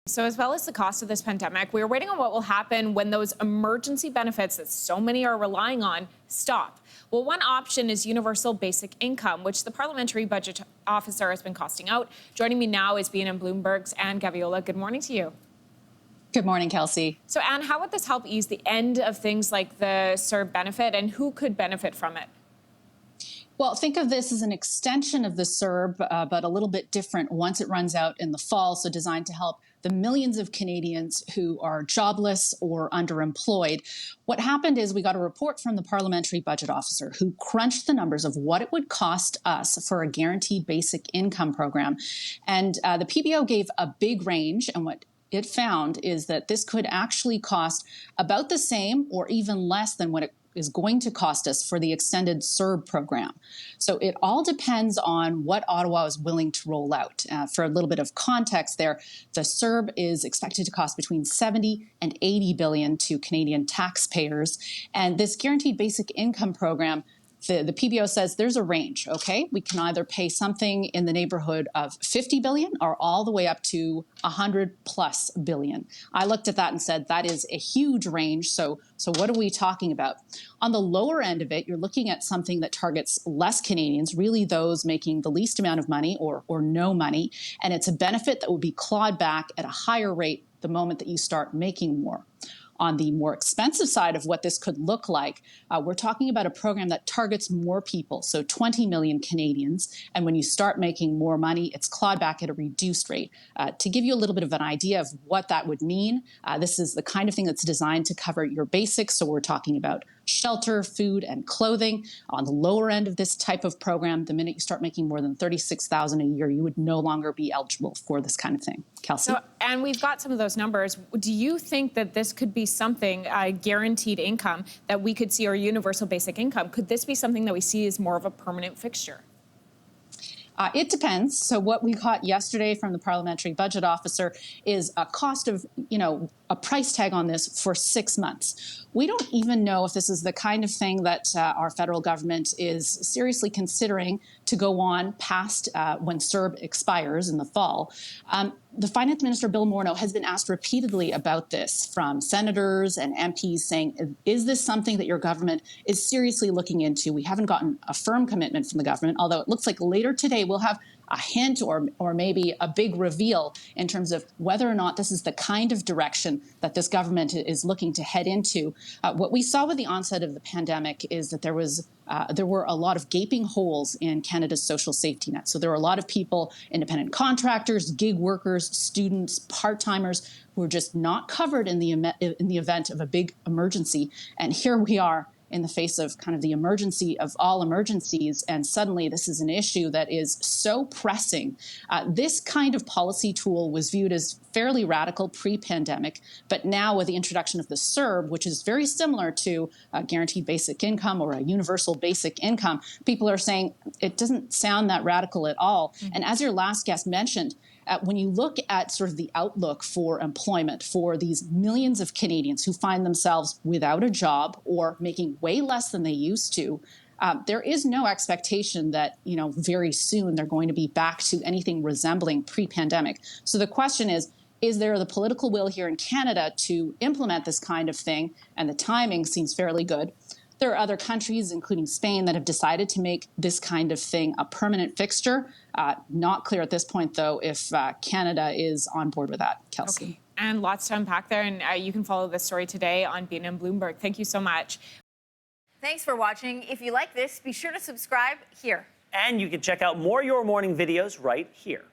So as well as the cost of this pandemic, we are waiting on what will happen when those emergency benefits that so many are relying on stop. Well, one option is universal basic income, which the parliamentary budget officer has been costing out. Joining me now is BNN Bloomberg's Anne Gaviola. Good morning to you. Good morning, Kelsey. So Anne, how would this help ease the end of things like the CERB benefit, and who could benefit from it? Well, think of this as an extension of the CERB, but a little bit different once it runs out in the fall, so designed to help the millions of Canadians who are jobless or underemployed. What happened is we got a report from the parliamentary budget officer who crunched the numbers of what it would cost us for a guaranteed basic income program. And the PBO gave a big range, and what it found is that this could actually cost about the same or even less than what it is going to cost us for the extended CERB program. So it all depends on what Ottawa is willing to roll out. For a little bit of context there, the CERB is expected to cost between 70 and 80 billion to Canadian taxpayers. And this guaranteed basic income program, the PBO says there's a range, okay? We can either pay something in the neighborhood of 50 billion or all the way up to 100+ billion. I looked at that and said that is a huge range, so what are we talking about? On the lower end of it, you're looking at something that targets less Canadians, really those making the least amount of money or no money, and it's a benefit that will be clawed back at a higher rate the moment that you start making more. On the more expensive side of what this could look like, we're talking about a program that targets more people, so 20 million Canadians. And when you start making more money, it's clawed back at a reduced rate. To give you a little bit of an idea of what that would mean, this is the kind of thing that's designed to cover your basics. So we're talking about shelter, food, and clothing. On the lower end of this type of program, the minute you start making more than $36,000 a year, you would no longer be eligible for this kind of thing. Kelsey? And we've got some of those numbers. Do you think that this could be something, guaranteed income, that we could see, or universal basic income? Could this be something that we see as more of a permanent fixture? It depends. So what we got yesterday from the parliamentary budget officer is a cost of, a price tag on this for 6 months. We don't even know if this is the kind of thing that our federal government is seriously considering to go on past when CERB expires in the fall. The Finance Minister, Bill Mulroney, has been asked repeatedly about this from senators and MPs saying, is this something that your government is seriously looking into? We haven't gotten a firm commitment from the government, although it looks like later today we'll have a hint or maybe a big reveal in terms of whether or not this is the kind of direction that this government is looking to head into. What we saw with the onset of the pandemic is that there were a lot of gaping holes in Canada's social safety net. So there were a lot of people, independent contractors, gig workers, students, part-timers, who were just not covered in the event of a big emergency. And here we are in the face of kind of the emergency of all emergencies, and suddenly this is an issue that is so pressing. This kind of policy tool was viewed as fairly radical pre-pandemic, but now with the introduction of the CERB, which is very similar to a guaranteed basic income or a universal basic income, people are saying it doesn't sound that radical at all. Mm-hmm. And as your last guest mentioned, when you look at sort of the outlook for employment for these millions of Canadians who find themselves without a job or making way less than they used to, there is no expectation that, very soon they're going to be back to anything resembling pre-pandemic. So the question is there the political will here in Canada to implement this kind of thing? And the timing seems fairly good. There are other countries, including Spain, that have decided to make this kind of thing a permanent fixture. Not clear at this point, though, if Canada is on board with that. Kelsey. Okay. And lots to unpack there, and you can follow this story today on BNN Bloomberg. Thank you so much. Thanks for watching. If you like this, be sure to subscribe here. And you can check out more Your Morning videos right here.